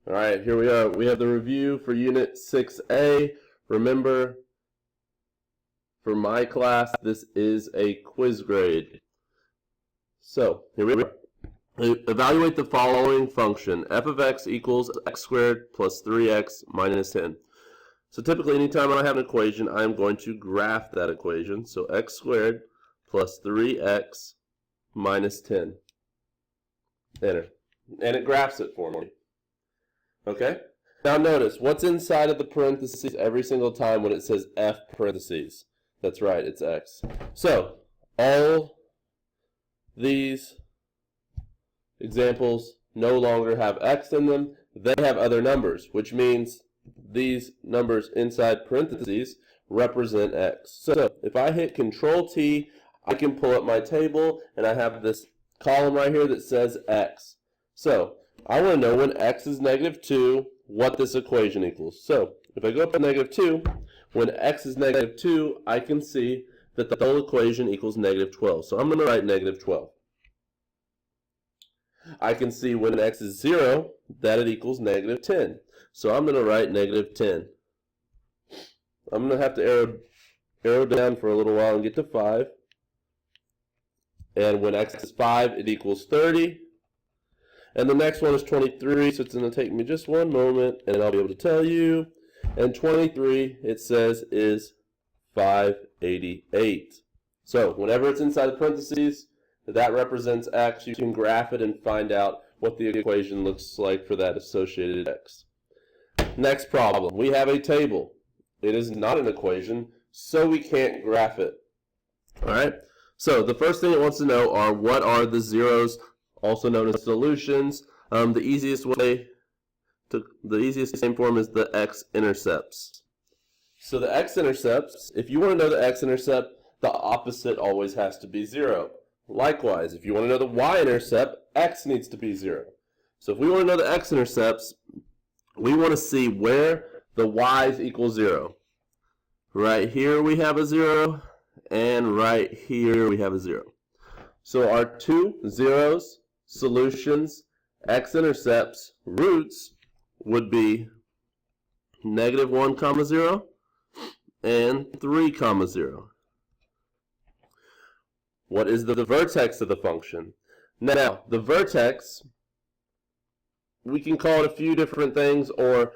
All right, here we are. We have the review for Unit 6A. Remember, for my class, this is a quiz grade. So, here we are. Evaluate the following function. F of x equals x squared plus 3x minus 10. So typically, anytime I have an equation, I'm going to graph that equation. So x squared plus 3x minus 10. Enter. And it graphs it for me. Okay? Now notice, what's inside of the parentheses every single time when it says F parentheses? That's right, it's X. So, all these examples no longer have X in them. They have other numbers, which means these numbers inside parentheses represent X. So, if I hit Control T, I can pull up my table, and I have this column right here that says X. So, I want to know when x is negative 2, what this equation equals. So, if I go up to negative 2, when x is negative 2, I can see that the whole equation equals negative 12. So I'm going to write negative 12. I can see when x is 0, that it equals negative 10. So I'm going to write negative 10. I'm going to have to arrow down for a little while and get to 5. And when x is 5, it equals 30. And the next one is 23, so it's going to take me just one moment, and I'll be able to tell you. And 23, it says, is 588. So whenever it's inside the parentheses, that represents x. You can graph it and find out what the equation looks like for that associated x. Next problem. We have a table. It is not an equation, so we can't graph it. All right? So the first thing it wants to know are what are the zeros, also known as solutions. The easiest name for them is the x-intercepts. So the x-intercepts, if you want to know the x-intercept, the opposite always has to be 0. Likewise, if you want to know the y-intercept, x needs to be 0. So if we want to know the x-intercepts, we want to see where the y's equal 0. Right here we have a 0, and right here we have a 0. So our two zeros, solutions, x-intercepts, roots would be negative 1 comma 0 and 3 comma 0. What is the vertex of the function? Now, the vertex, we can call it a few different things, or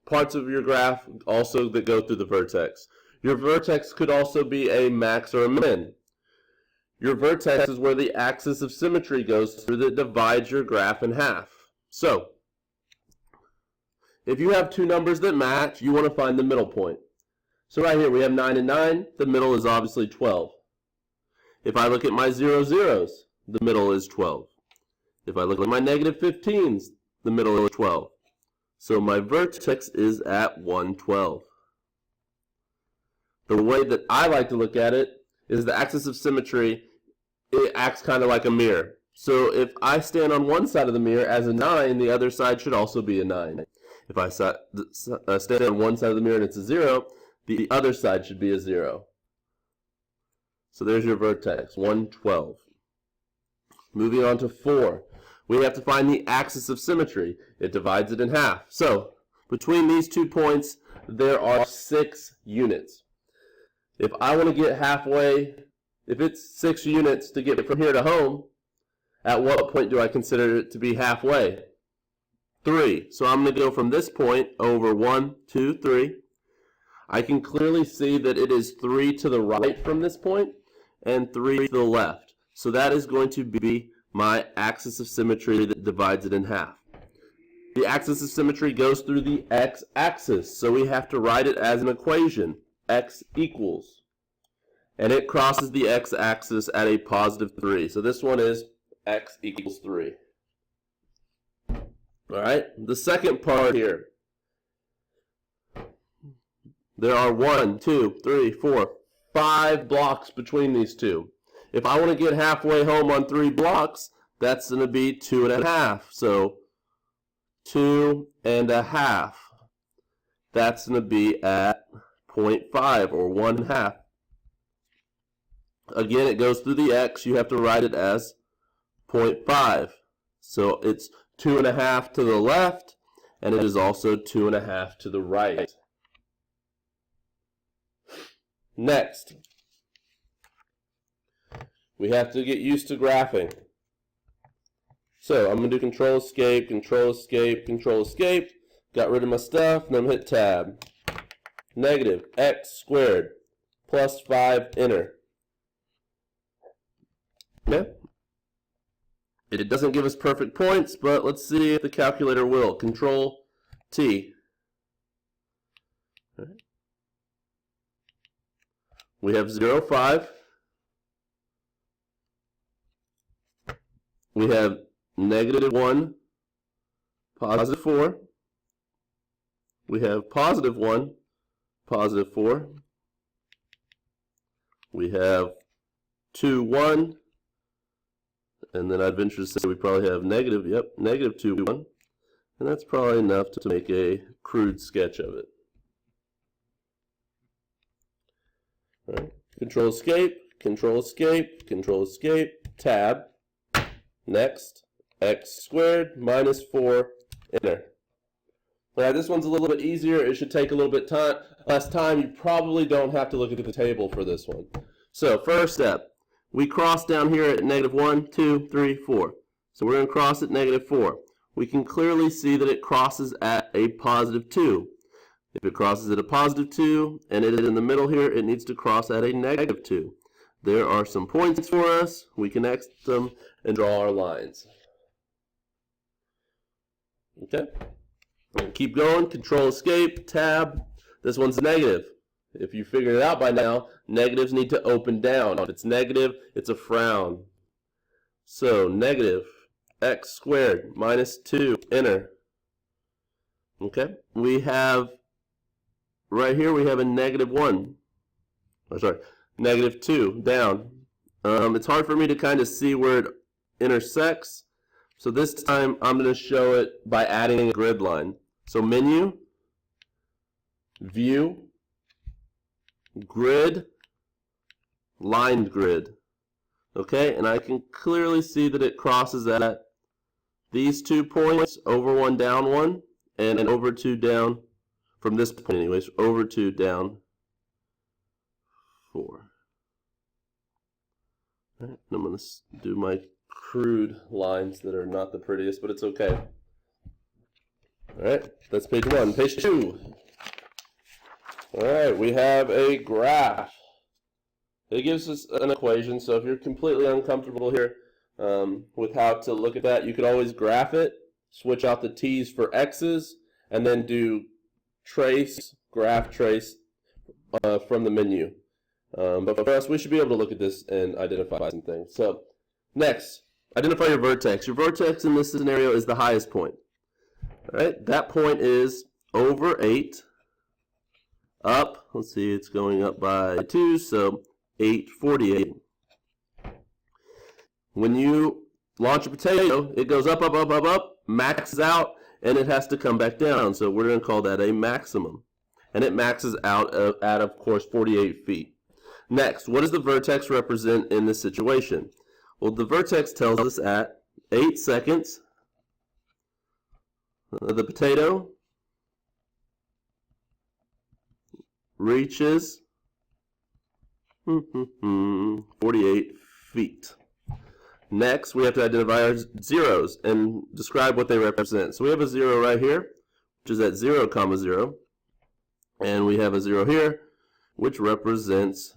parts of your graph also that go through the vertex. Your vertex could also be a max or a min. Your vertex is where the axis of symmetry goes through that divides your graph in half. So, if you have two numbers that match, you want to find the middle point. So right here we have 9 and 9. The middle is obviously 12. If I look at my 0, zeros, the middle is 12. If I look at my negative 15s, the middle is 12. So my vertex is at 112. The way that I like to look at it is the axis of symmetry, it acts kind of like a mirror. So if I stand on one side of the mirror as a 9, the other side should also be a 9. If I stand on one side of the mirror and it's a 0, the other side should be a 0. So there's your vertex, 112. Moving on to 4. We have to find the axis of symmetry. It divides it in half. So between these 2 points, there are 6 units. If I want to get halfway, if it's 6 units to get from here to home, at what point do I consider it to be halfway? 3. So I'm going to go from this point over 1, 2, 3. I can clearly see that it is 3 to the right from this point and 3 to the left. So that is going to be my axis of symmetry that divides it in half. The axis of symmetry goes through the x-axis, so we have to write it as an equation. X equals. And it crosses the x-axis at a positive 3. So this one is x equals 3. Alright, the second part here. There are 1, 2, 3, 4, 5 blocks between these two. If I want to get halfway home on 3 blocks, that's going to be 2.5. So 2.5. That's going to be at 0.5 or 1/2. Again, it goes through the x. You have to write it as 0.5. So it's 2.5 to the left, and it is also 2.5 to the right. Next, we have to get used to graphing. So I'm going to do Control Escape, Control Escape, Control Escape. Got rid of my stuff, and I'm going to hit Tab. Negative x squared plus 5, enter. Okay. It doesn't give us perfect points, but let's see if the calculator will. Control T. All right. We have 0, 5. We have negative 1, positive 4. We have positive 1, positive 4. We have 2, 1. And then I'd venture to say we probably have negative 2, 1. And that's probably enough to make a crude sketch of it. All right. Control Escape, Control Escape, Control Escape, Tab. Next, x squared minus 4, enter. Now this one's a little bit easier. It should take a little bit less time. You probably don't have to look at the table for this one. So first step, we cross down here at negative 1, 2, 3, 4. So we're going to cross at negative 4. We can clearly see that it crosses at a positive 2. If it crosses at a positive 2 and it is in the middle here, it needs to cross at a negative 2. There are some points for us. We can X them and draw our lines. Okay. Keep going. Control Escape, Tab. This one's negative. If you figured it out by now, negatives need to open down. If it's negative, it's a frown. So negative x squared minus 2, enter. Okay. We have right here we have a negative 1. Oh, sorry. Negative 2, down. It's hard for me to kind of see where it intersects. So this time I'm going to show it by adding a grid line. So Menu, View, Grid, Lined Grid. Okay, and I can clearly see that it crosses at these 2 points, over 1, down 1, and over 2, down, from this point anyways, over 2, down 4. All right, and I'm going to do my crude lines that are not the prettiest, but it's okay. All right, that's page 1. Page 2. All right, we have a graph. It gives us an equation, so if you're completely uncomfortable here with how to look at that, you could always graph it, switch out the t's for x's, and then do trace, graph trace from the menu. But for us, we should be able to look at this and identify some things. So next, identify your vertex. Your vertex in this scenario is the highest point. All right, that point is over 8, up, let's see, it's going up by 2, so 848. When you launch a potato, it goes up, up, up, up, up, maxes out, and it has to come back down. So we're going to call that a maximum. And it maxes out at, of course, 48 feet. Next, what does the vertex represent in this situation? Well, the vertex tells us at 8 seconds, the potato reaches 48 feet. Next, we have to identify our zeros and describe what they represent. So we have a 0 right here, which is at 0, 0. And we have a 0 here, which represents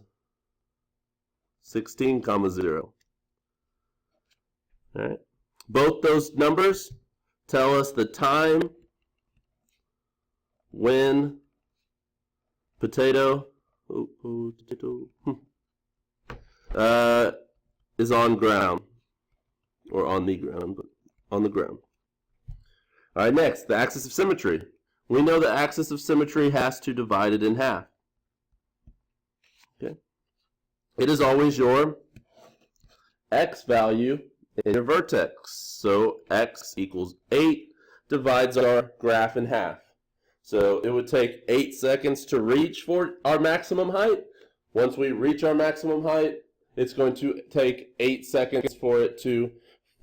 16, 0. All right. Both those numbers tell us the time when potato is on ground, or on the ground, but on the ground. All right, next, the axis of symmetry. We know the axis of symmetry has to divide it in half. Okay. It is always your x value in your vertex. So x equals 8 divides our graph in half. So it would take 8 seconds to reach for our maximum height. Once we reach our maximum height, it's going to take 8 seconds for it to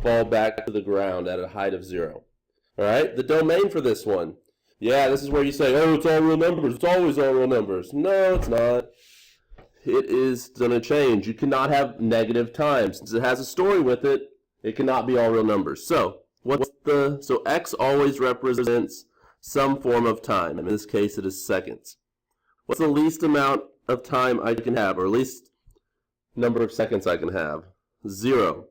fall back to the ground at a height of 0. All right, the domain for this one. Yeah, this is where you say, oh, it's all real numbers. It's always all real numbers. No, it's not. It is going to change. You cannot have negative time. Since it has a story with it, it cannot be all real numbers. So x always represents some form of time. In this case, it is seconds. What's the least amount of time I can have, or least number of seconds I can have? 0.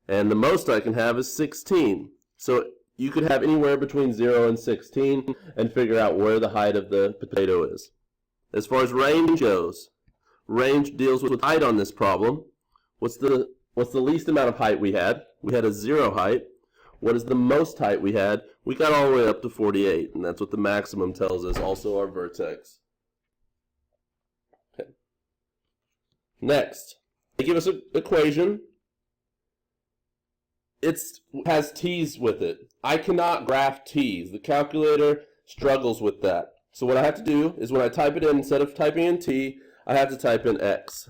And the most I can have is 16. So you could have anywhere between 0 and 16 and figure out where the height of the potato is. As far as range goes, range deals with height on this problem. What's the least amount of height we had? We had a 0 height. What is the most height we had? We got all the way up to 48, and that's what the maximum tells us, also our vertex. Okay. Next, they give us an equation. It has t's with it. I cannot graph t's. The calculator struggles with that. So what I have to do is when I type it in, instead of typing in t, I have to type in x.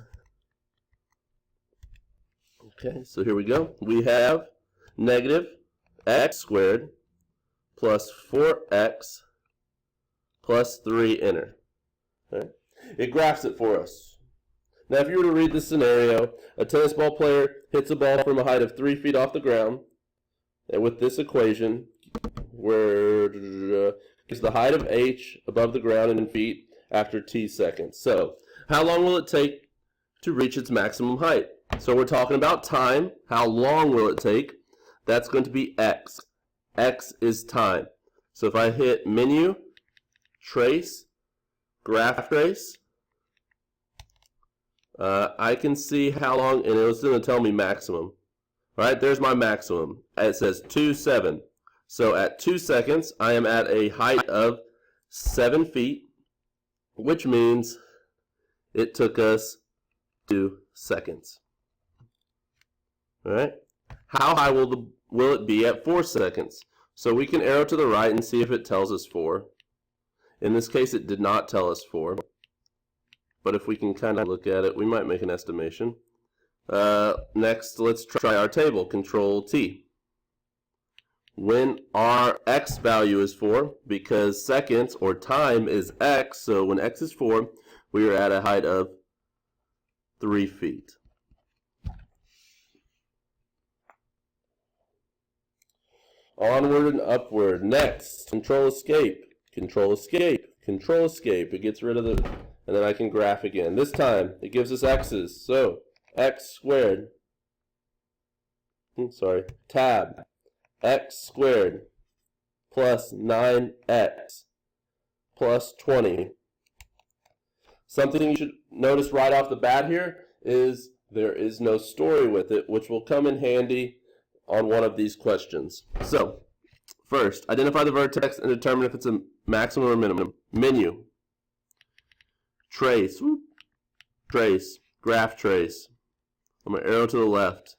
Okay, so here we go. We have negative x squared plus 4x plus 3 enter. Okay. It graphs it for us. Now, if you were to read this scenario, a tennis ball player hits a ball from a height of 3 feet off the ground, and with this equation, where is the height of h above the ground in feet after t seconds. So, how long will it take to reach its maximum height? So we're talking about time. How long will it take? That's going to be x. X is time. So if I hit menu, trace, graph trace, I can see how long, and it's going to tell me maximum. All right, there's my maximum. It says 2.7. So at 2 seconds, I am at a height of 7 feet, which means it took us 2 seconds. All right. How high will it be at 4 seconds? So we can arrow to the right and see if it tells us 4. In this case, it did not tell us 4. But if we can kind of look at it, we might make an estimation. Next, let's try our table, Control T. When our x value is 4, because seconds or time is x, so when x is 4, we are at a height of 3 feet. Onward and upward. Next, Control Escape. Control Escape. Control Escape. It gets rid of the, and then I can graph again. This time, it gives us x's. So, x squared. Tab. X squared plus 9x plus 20. Something you should notice right off the bat here is there is no story with it, which will come in handy on one of these questions. So, first, identify the vertex and determine if it's a maximum or minimum. Menu. Trace. Whoop. Trace. Graph trace. I'm going to arrow to the left.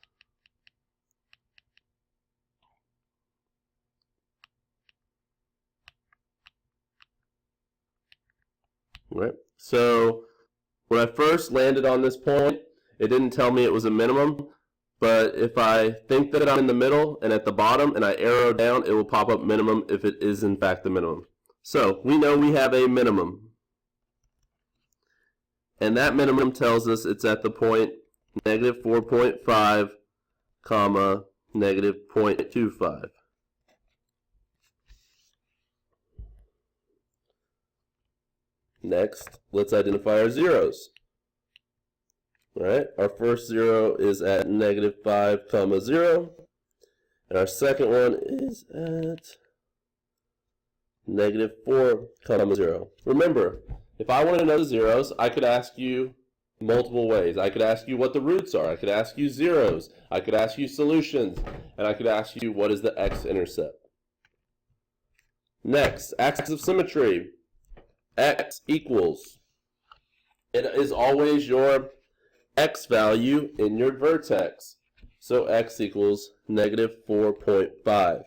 All right. So, when I first landed on this point, it didn't tell me it was a minimum. But if I think that I'm in the middle and at the bottom and I arrow down, it will pop up minimum if it is in fact the minimum. So we know we have a minimum. And that minimum tells us it's at the point negative 4.5, comma, negative 0.25. Next, let's identify our zeros. All right, our first 0 is at negative 5, comma 0. And our second one is at negative 4, comma 0. Remember, if I wanted to know the zeros, I could ask you multiple ways. I could ask you what the roots are. I could ask you zeros. I could ask you solutions. And I could ask you what is the x-intercept. Next, axis of symmetry. X equals. It is always your x value in your vertex. So x equals negative 4.5.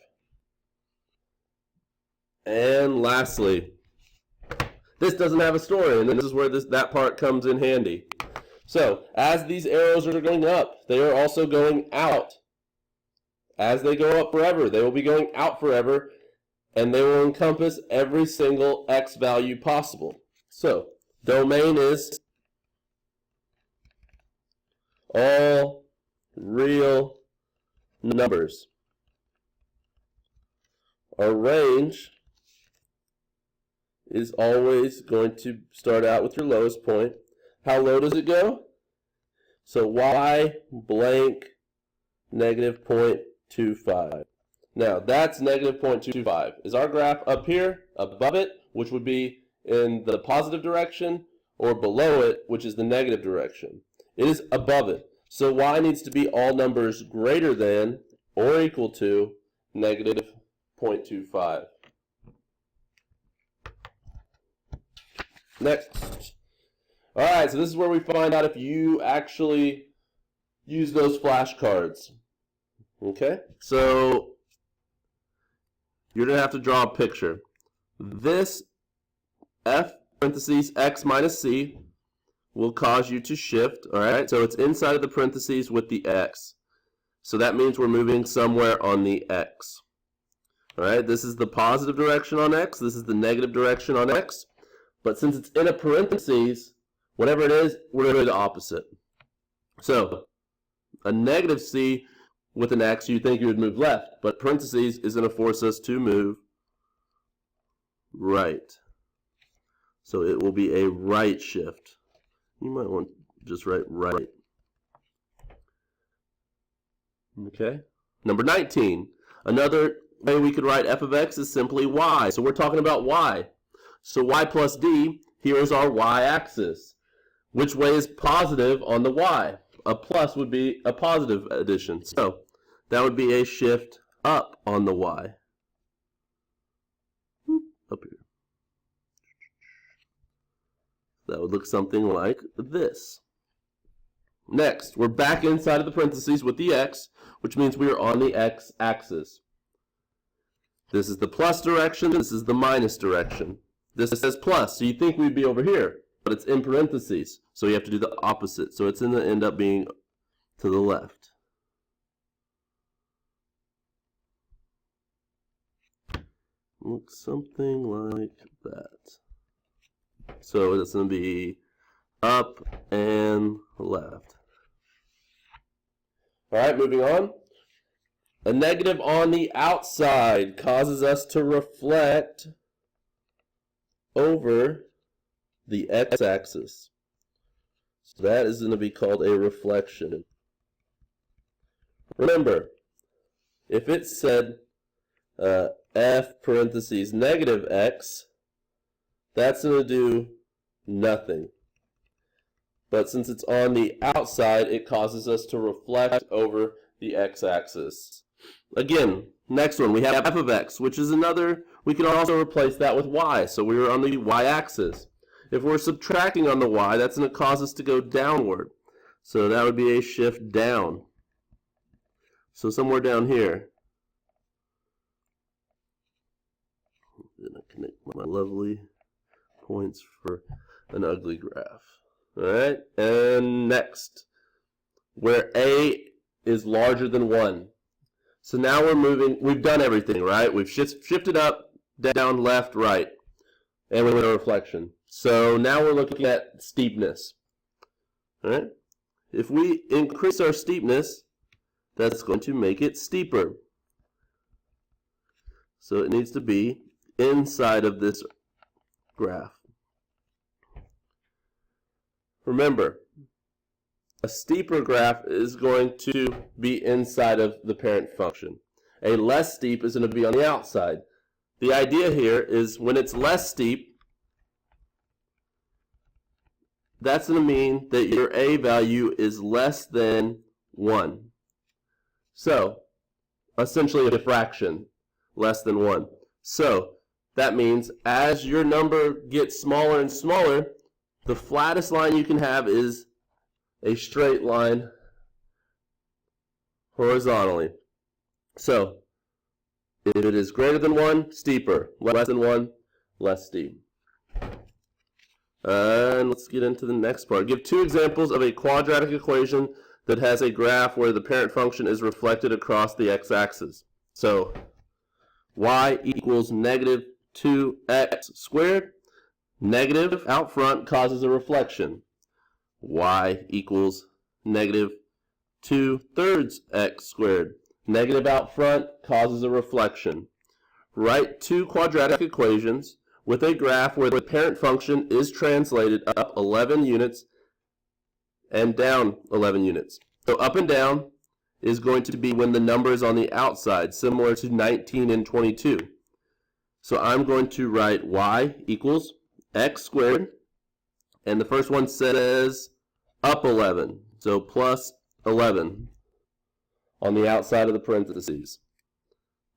And lastly, this doesn't have a story, and this is where that part comes in handy. So as these arrows are going up, they are also going out. as they go up forever. They will be going out forever, and they will encompass every single x value possible. So, domain is all real numbers. Our range is always going to start out with your lowest point. How low does it go? So y blank negative 0.25. Now that's negative 0.25. Is our graph up here, above it, which would be in the positive direction, or below it, which is the negative direction? It is above it. So y needs to be all numbers greater than or equal to negative 0.25. Next. Alright, so this is where we find out if you actually use those flashcards. Okay? So you're going to have to draw a picture. This f parentheses x minus c will cause you to shift. Alright, so it's inside of the parentheses with the x. So that means we're moving somewhere on the x. Alright, this is the positive direction on x. This is the negative direction on x. But since it's in a parentheses, whatever it is, we're going to do the opposite. So, a negative c with an x, you'd think you would move left. But parentheses is going to force us to move right. So it will be a right shift. You might want to just write right. Okay. Number 19. Another way we could write f of x is simply y. So we're talking about y. So y plus d, here is our y-axis. Which way is positive on the y? A plus would be a positive addition. So that would be a shift up on the y. Up here. That would look something like this. Next, we're back inside of the parentheses with the x, which means we are on the x-axis. This is the plus direction, this is the minus direction. This says plus, so you think we'd be over here, but it's in parentheses, so you have to do the opposite. So it's going to end up being to the left. Looks something like that. So it's going to be up and left. Alright, moving on. A negative on the outside causes us to reflect over the x-axis. So that is going to be called a reflection. Remember, if it said f parentheses negative x, that's going to do nothing. But since it's on the outside, it causes us to reflect over the x-axis. Again, next one, we have f of x, which is another, we can also replace that with y. So we are on the y-axis. If we're subtracting on the y, that's going to cause us to go downward. So that would be a shift down. So somewhere down here. I'm going to connect my lovely points for an ugly graph. Alright, and next, where a is larger than 1. So now we're moving, we've done everything, right? We've shifted up, down, left, right, and we're in a reflection. So now we're looking at steepness. Alright, if we increase our steepness, that's going to make it steeper. So it needs to be inside of this graph. Remember, a steeper graph is going to be inside of the parent function. A less steep is going to be on the outside. The idea here is when it's less steep, that's going to mean that your a value is less than 1. So, essentially a fraction, less than 1. So, that means as your number gets smaller and smaller, the flattest line you can have is a straight line horizontally. So, if it is greater than 1, steeper. Less than 1, less steep. And let's get into the next part. Give two examples of a quadratic equation that has a graph where the parent function is reflected across the x-axis. So y equals negative 2x squared. Negative out front causes a reflection. Y equals negative 2/3 x squared. Negative out front causes a reflection. Write two quadratic equations with a graph where the parent function is translated up 11 units and down 11 units. So up and down is going to be when the number is on the outside, similar to 19 and 22. So I'm going to write y equals x squared, and the first one says up 11, so plus 11 on the outside of the parentheses.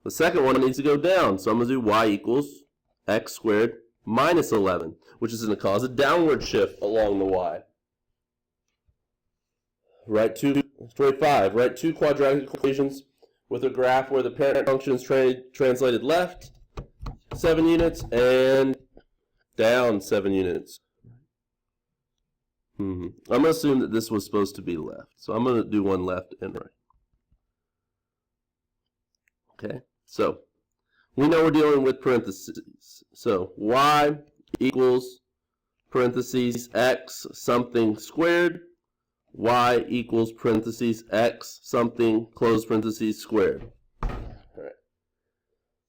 The second one needs to go down, so I'm going to do y equals x squared minus 11, which is going to cause a downward shift along the y. Write two quadratic equations with a graph where the parent function is translated left 7 units and down 7 units. I'm going to assume that this was supposed to be left, so I'm going to do one left and right. Okay, so we know we're dealing with parentheses. So y equals parentheses x something squared. Y equals parentheses x something close parentheses squared. All right.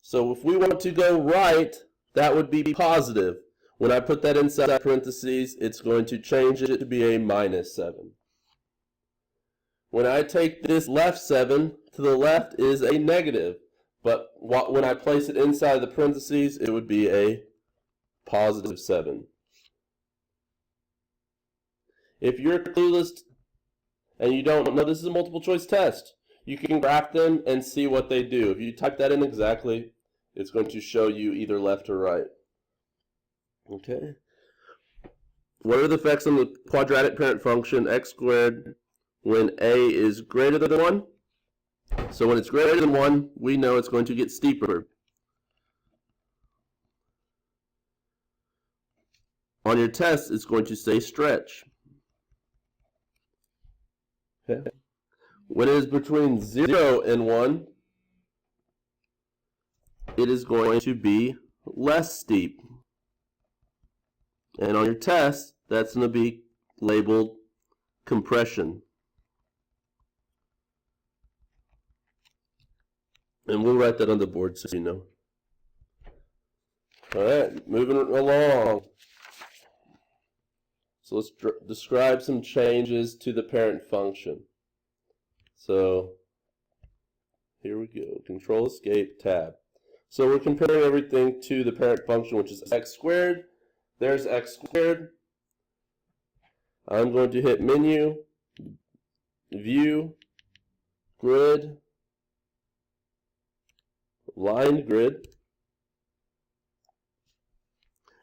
So if we want to go right, that would be positive. When I put that inside parentheses, it's going to change it to be a minus 7. When I take this left 7, to the left is a negative. But when I place it inside the parentheses, it would be a positive 7. If you're clueless and you don't know, this is a multiple choice test. You can graph them and see what they do. If you type that in exactly, it's going to show you either left or right. Okay. What are the effects on the quadratic parent function x squared when a is greater than 1? So when it's greater than 1, we know it's going to get steeper. On your test, it's going to say stretch. Okay. When it is between 0 and 1, it is going to be less steep. And on your test, that's going to be labeled compression. And we'll write that on the board so you know. All right, moving along. So let's describe some changes to the parent function. So here we go. Control, Escape, Tab. So we're comparing everything to the parent function, which is x squared. There's x squared. I'm going to hit Menu, View, Grid, Line Grid.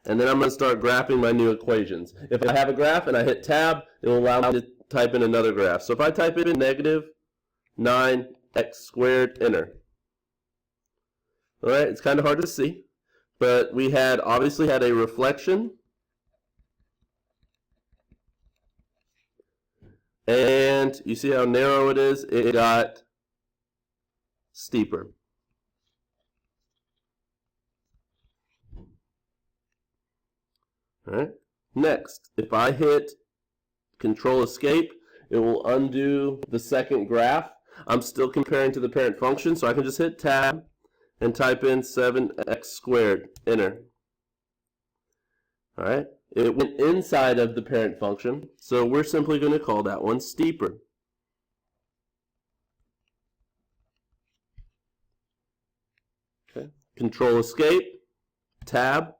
And then I'm going to start graphing my new equations. If I have a graph and I hit Tab, it will allow me to type in another graph. So if I type in negative 9x squared, enter. All right, it's kind of hard to see, but we obviously had a reflection. And you see how narrow it is? It got steeper. All right. Next, if I hit Control Escape, it will undo the second graph. I'm still comparing to the parent function, so I can just hit Tab and type in 7x squared, enter. All right. It went inside of the parent function, so we're simply going to call that one steeper. Okay. Control Escape, Tab.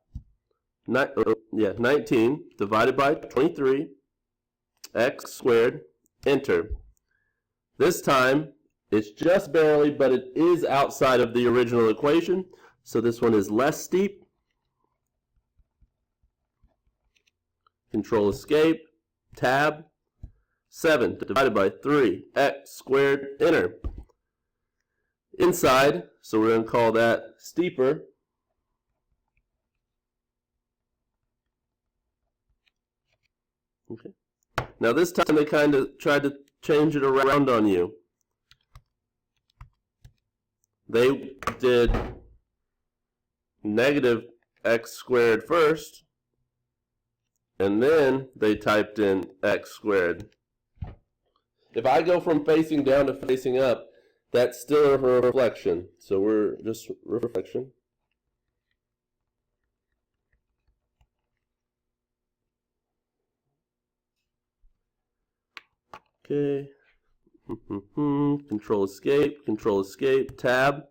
19 divided by 23 x squared, enter. This time it's just barely, but it is outside of the original equation, so this one is less steep. Control Escape, Tab. 7 divided by 3 x squared, enter. Inside, so we're going to call that steeper. Okay. Now this time they kind of tried to change it around on you. They did negative x squared first, and then they typed in x squared. If I go from facing down to facing up, that's still a reflection. So we're just reflection. Okay. Control escape, tab.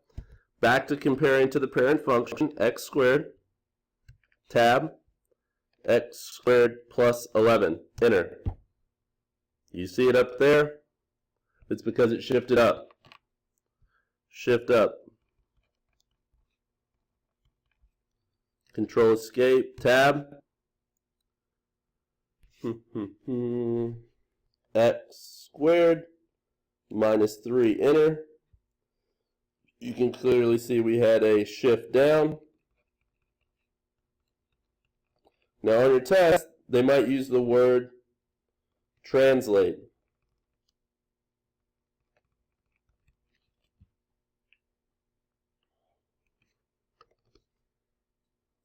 Back to comparing to the parent function, x squared, tab, x squared plus 11, enter. You see it up there? It's because it shifted up. Shift up. Control escape, tab. X squared minus 3, enter. You can clearly see we had a shift down. Now on your test, they might use the word translate.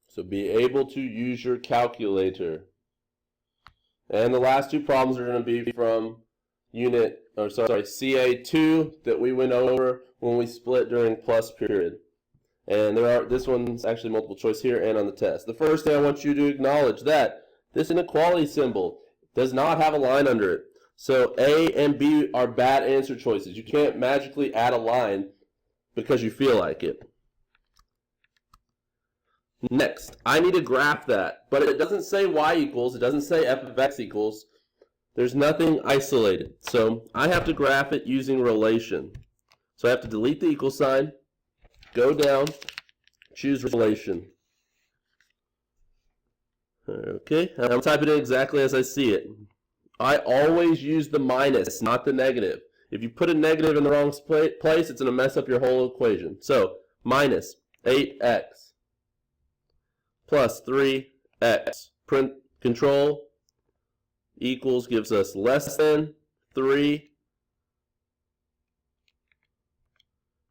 So be able to use your calculator. And the last two problems are going to be from CA2 that we went over when we split during plus period. And this one's actually multiple choice here and on the test. The first thing I want you to acknowledge that this inequality symbol does not have a line under it. So A and B are bad answer choices. You can't magically add a line because you feel like it. Next, I need to graph that, but it doesn't say y equals, it doesn't say f of x equals. There's nothing isolated. So I have to graph it using relation. So I have to delete the equal sign, go down, choose relation. Okay, I'm typing it exactly as I see it. I always use the minus, not the negative. If you put a negative in the wrong place, it's going to mess up your whole equation. So minus 8x plus 3x. Print control equals gives us less than 3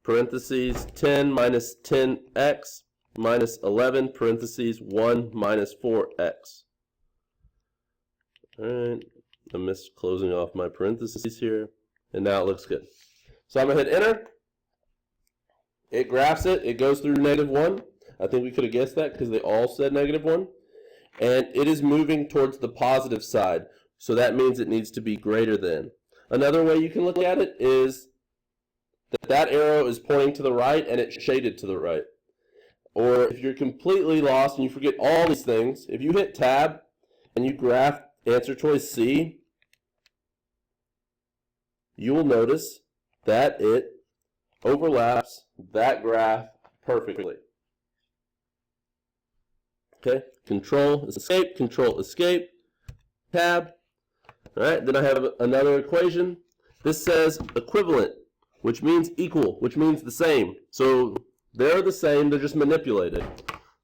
parentheses 10 minus 10x minus 11 parentheses 1 minus 4x. Alright, I missed closing off my parentheses here, and now it looks good. So I'm going to hit enter. It graphs it. It goes through -1. I think we could have guessed that because they all said -1. And it is moving towards the positive side. So that means it needs to be greater than. Another way you can look at it is that arrow is pointing to the right and it's shaded to the right. Or if you're completely lost and you forget all these things, if you hit tab and you graph answer choice C, you will notice that it overlaps that graph perfectly. Okay, control escape, tab. All right, then I have another equation. This says equivalent, which means equal, which means the same. So they're the same, they're just manipulated.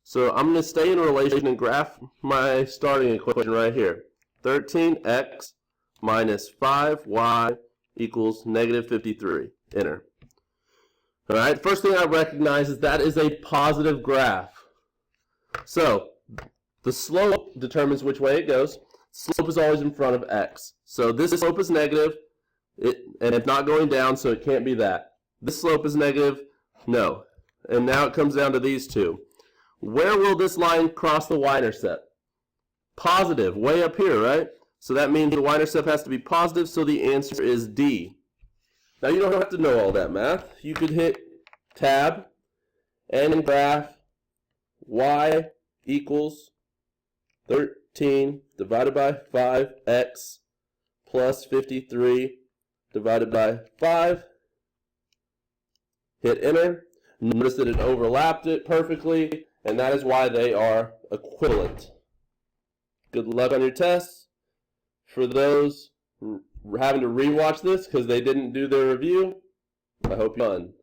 So I'm going to stay in relation and graph my starting equation right here. 13x minus 5y equals -53. Enter. All right, first thing I recognize is that is a positive graph. So the slope determines which way it goes. Slope is always in front of x. So this slope is negative, and it's not going down, so it can't be that. This slope is negative, no. And now it comes down to these two. Where will this line cross the y-intercept? Positive, way up here, right? So that means the y-intercept has to be positive, so the answer is D. Now you don't have to know all that math. You could hit tab and graph y equals 13 divided by 5x plus 53 divided by 5. Hit enter. Notice that it overlapped it perfectly, and that is why they are equivalent. Good luck on your tests. For those having to rewatch this because they didn't do their review, I hope you're done.